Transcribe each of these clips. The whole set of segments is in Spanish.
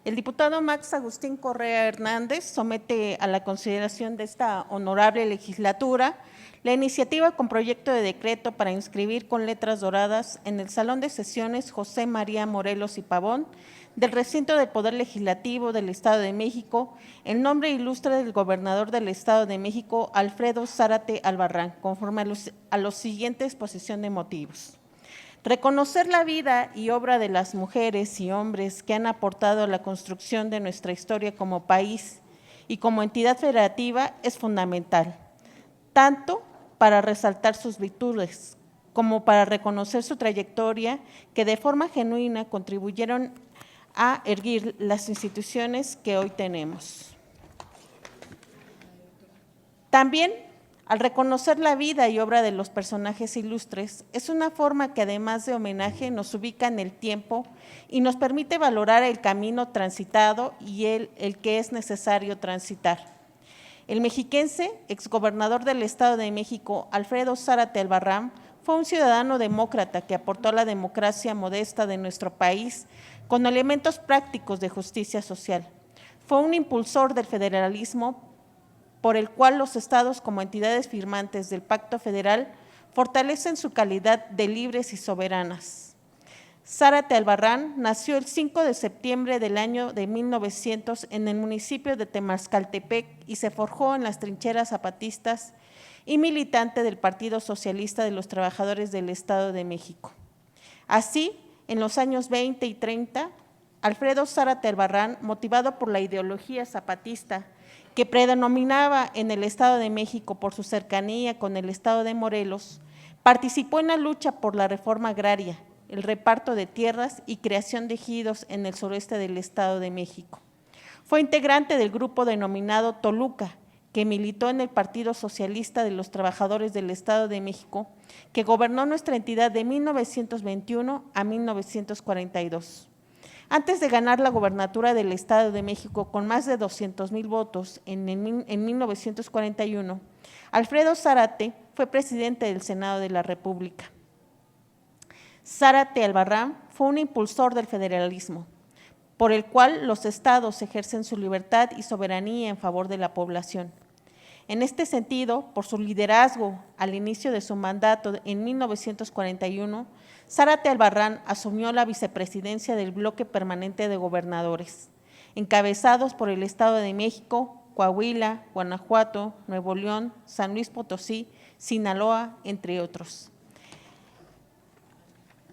El diputado Max Agustín Correa Hernández somete a la consideración de esta honorable legislatura la iniciativa con proyecto de decreto para inscribir con letras doradas en el Salón de Sesiones José María Morelos y Pavón del recinto del Poder Legislativo del Estado de México el nombre ilustre del gobernador del Estado de México, Alfredo Zárate Albarrán, conforme a los siguientes exposición de motivos. Reconocer la vida y obra de las mujeres y hombres que han aportado a la construcción de nuestra historia como país y como entidad federativa es fundamental, tanto para resaltar sus virtudes como para reconocer su trayectoria que de forma genuina contribuyeron a erguir las instituciones que hoy tenemos. También, al reconocer la vida y obra de los personajes ilustres, es una forma que además de homenaje nos ubica en el tiempo y nos permite valorar el camino transitado y el que es necesario transitar. El mexiquense, exgobernador del Estado de México, Alfredo Zárate Albarrán, fue un ciudadano demócrata que aportó a la democracia modesta de nuestro país con elementos prácticos de justicia social. Fue un impulsor del federalismo por el cual los estados como entidades firmantes del Pacto Federal fortalecen su calidad de libres y soberanas. Zárate Albarrán nació el 5 de septiembre del año de 1900 en el municipio de Temascaltepec y se forjó en las trincheras zapatistas y militante del Partido Socialista de los Trabajadores del Estado de México. Así, en los años 20 y 30, Alfredo Zárate Albarrán, motivado por la ideología zapatista que predominaba en el Estado de México por su cercanía con el Estado de Morelos, participó en la lucha por la reforma agraria, el reparto de tierras y creación de ejidos en el sureste del Estado de México. Fue integrante del grupo denominado Toluca, que militó en el Partido Socialista de los Trabajadores del Estado de México, que gobernó nuestra entidad de 1921 a 1942. Antes de ganar la gobernatura del Estado de México con más de 200,000 votos en 1941, Alfredo Zárate fue presidente del Senado de la República. Zárate Albarrán fue un impulsor del federalismo, por el cual los estados ejercen su libertad y soberanía en favor de la población. En este sentido, por su liderazgo al inicio de su mandato en 1941, Zárate Albarrán asumió la vicepresidencia del Bloque Permanente de Gobernadores, encabezados por el Estado de México, Coahuila, Guanajuato, Nuevo León, San Luis Potosí, Sinaloa, entre otros.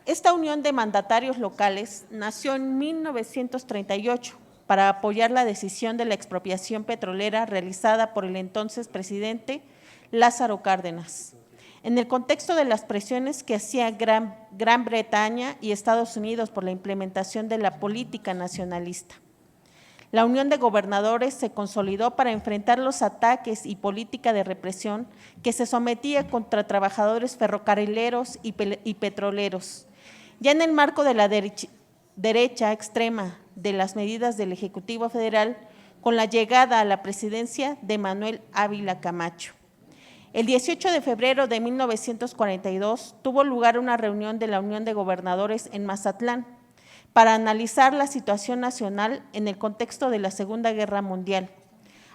Esta unión de mandatarios locales nació en 1938 para apoyar la decisión de la expropiación petrolera realizada por el entonces presidente Lázaro Cárdenas. En el contexto de las presiones que hacía Gran Bretaña y Estados Unidos por la implementación de la política nacionalista. La Unión de Gobernadores se consolidó para enfrentar los ataques y política de represión que se sometía contra trabajadores ferrocarrileros y petroleros. Ya en el marco de la derecha extrema de las medidas del Ejecutivo Federal, con la llegada a la presidencia de Manuel Ávila Camacho. El 18 de febrero de 1942 tuvo lugar una reunión de la Unión de Gobernadores en Mazatlán para analizar la situación nacional en el contexto de la Segunda Guerra Mundial,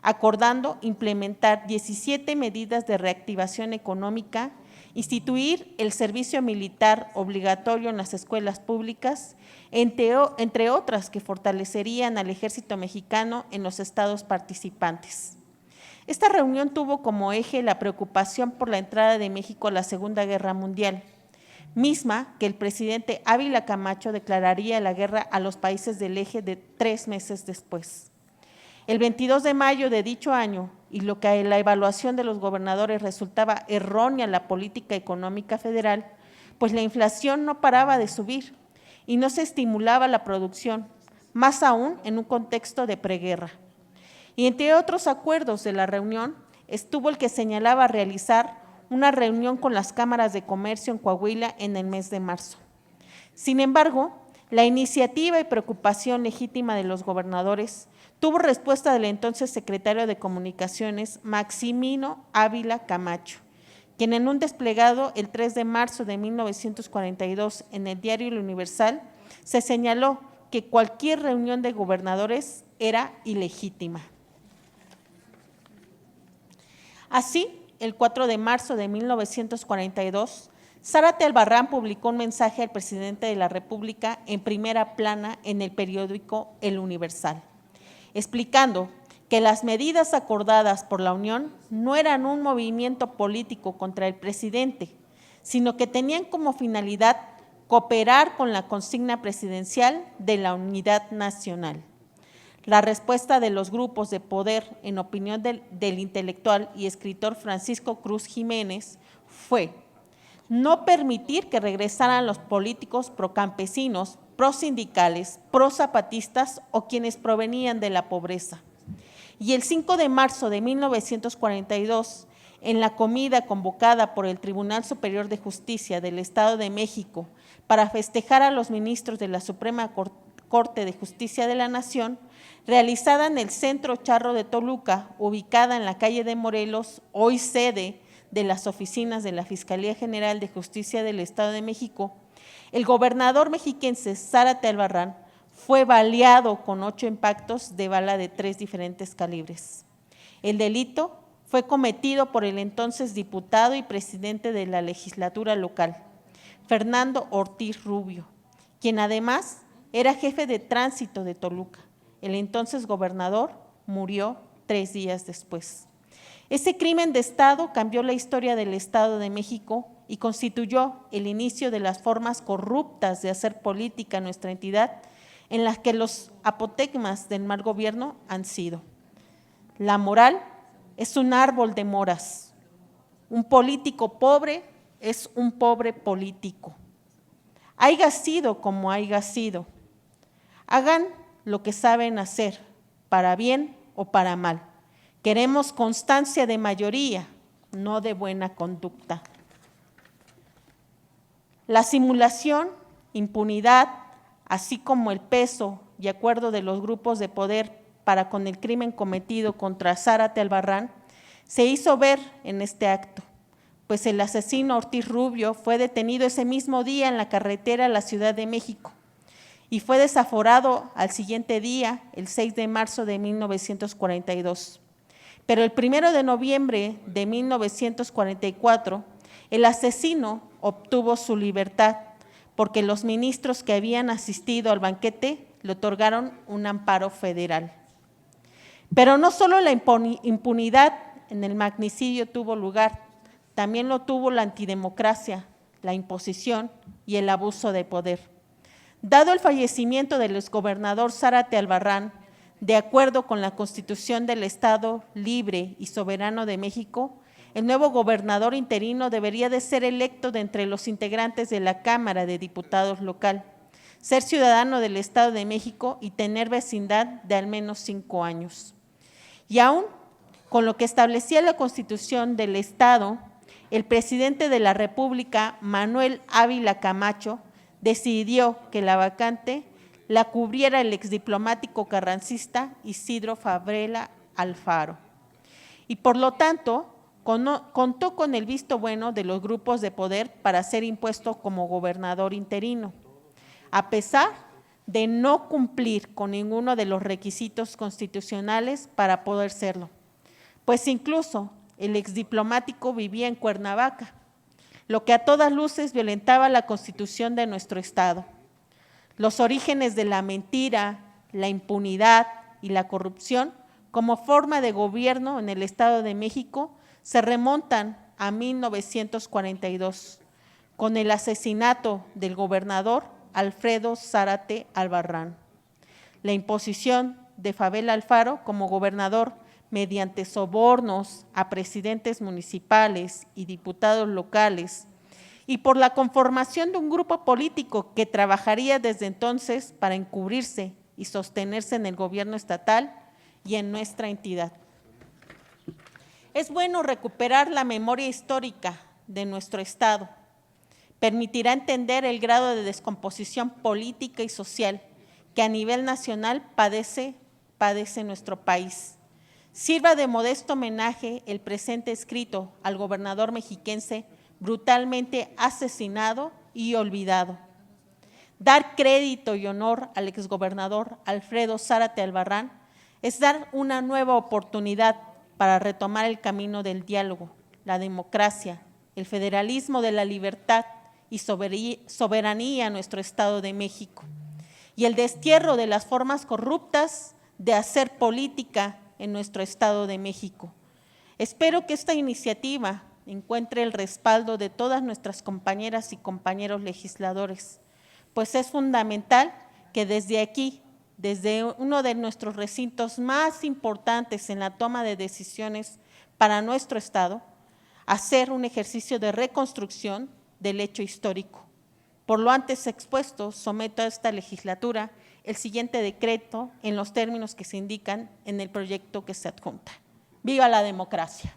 acordando implementar 17 medidas de reactivación económica, instituir el servicio militar obligatorio en las escuelas públicas, entre otras que fortalecerían al ejército mexicano en los estados participantes. Esta reunión tuvo como eje la preocupación por la entrada de México a la Segunda Guerra Mundial, misma que el presidente Ávila Camacho declararía la guerra a los países del eje de 3 meses después. El 22 de mayo de dicho año, y lo que en la evaluación de los gobernadores resultaba errónea la política económica federal, pues la inflación no paraba de subir y no se estimulaba la producción, más aún en un contexto de preguerra. Y entre otros acuerdos de la reunión estuvo el que señalaba realizar una reunión con las cámaras de comercio en Coahuila en el mes de marzo. Sin embargo, la iniciativa y preocupación legítima de los gobernadores tuvo respuesta del entonces secretario de Comunicaciones, Maximino Ávila Camacho, quien en un desplegado el 3 de marzo de 1942 en el diario El Universal se señaló que cualquier reunión de gobernadores era ilegítima. Así, el 4 de marzo de 1942, Zárate Albarrán publicó un mensaje al presidente de la República en primera plana en el periódico El Universal, explicando que las medidas acordadas por la Unión no eran un movimiento político contra el presidente, sino que tenían como finalidad cooperar con la consigna presidencial de la unidad nacional. La respuesta de los grupos de poder, en opinión del intelectual y escritor Francisco Cruz Jiménez, fue no permitir que regresaran los políticos procampesinos, prosindicales, prozapatistas o quienes provenían de la pobreza. Y el 5 de marzo de 1942, en la comida convocada por el Tribunal Superior de Justicia del Estado de México para festejar a los ministros de la Suprema Corte de Justicia de la Nación, realizada en el Centro Charro de Toluca, ubicada en la calle de Morelos, hoy sede de las oficinas de la Fiscalía General de Justicia del Estado de México, el gobernador mexiquense Zárate Albarrán fue baleado con 8 impactos de bala de 3 diferentes calibres. El delito fue cometido por el entonces diputado y presidente de la legislatura local, Fernando Ortiz Rubio, quien además era jefe de tránsito de Toluca. El entonces gobernador murió 3 días después. Ese crimen de Estado cambió la historia del Estado de México y constituyó el inicio de las formas corruptas de hacer política en nuestra entidad, en las que los apotegmas del mal gobierno han sido. La moral es un árbol de moras. Un político pobre es un pobre político. Haiga sido como haiga sido. Hagan lo que saben hacer, para bien o para mal. Queremos constancia de mayoría, no de buena conducta. La simulación, impunidad, así como el peso y acuerdo de los grupos de poder para con el crimen cometido contra Zárate Albarrán, se hizo ver en este acto, pues el asesino Ortiz Rubio fue detenido ese mismo día en la carretera a la Ciudad de México y fue desaforado al siguiente día, el 6 de marzo de 1942. Pero el 1 de noviembre de 1944, el asesino obtuvo su libertad porque los ministros que habían asistido al banquete le otorgaron un amparo federal. Pero no solo la impunidad en el magnicidio tuvo lugar, también lo tuvo la antidemocracia, la imposición y el abuso de poder. Dado el fallecimiento del exgobernador Zárate Albarrán, de acuerdo con la Constitución del Estado Libre y Soberano de México, el nuevo gobernador interino debería de ser electo de entre los integrantes de la Cámara de Diputados local, ser ciudadano del Estado de México y tener vecindad de al menos 5 años. Y aún con lo que establecía la Constitución del Estado, el presidente de la República, Manuel Ávila Camacho, decidió que la vacante la cubriera el exdiplomático carrancista Isidro Fabela Alfaro. Y por lo tanto, contó con el visto bueno de los grupos de poder para ser impuesto como gobernador interino, a pesar de no cumplir con ninguno de los requisitos constitucionales para poder serlo, pues incluso el exdiplomático vivía en Cuernavaca, lo que a todas luces violentaba la Constitución de nuestro Estado. Los orígenes de la mentira, la impunidad y la corrupción como forma de gobierno en el Estado de México se remontan a 1942, con el asesinato del gobernador Alfredo Zárate Albarrán. La imposición de Fabela Alfaro como gobernador mediante sobornos a presidentes municipales y diputados locales, y por la conformación de un grupo político que trabajaría desde entonces para encubrirse y sostenerse en el gobierno estatal y en nuestra entidad. Es bueno recuperar la memoria histórica de nuestro Estado. Permitirá entender el grado de descomposición política y social que a nivel nacional padece nuestro país. Sirva de modesto homenaje el presente escrito al gobernador mexiquense brutalmente asesinado y olvidado. Dar crédito y honor al exgobernador Alfredo Zárate Albarrán es dar una nueva oportunidad para retomar el camino del diálogo, la democracia, el federalismo de la libertad y soberanía a nuestro Estado de México, y el destierro de las formas corruptas de hacer política en nuestro Estado de México. Espero que esta iniciativa encuentre el respaldo de todas nuestras compañeras y compañeros legisladores, pues es fundamental que desde aquí, desde uno de nuestros recintos más importantes en la toma de decisiones para nuestro Estado, hacer un ejercicio de reconstrucción del hecho histórico. Por lo antes expuesto, someto a esta legislatura el siguiente decreto en los términos que se indican en el proyecto que se adjunta. ¡Viva la democracia!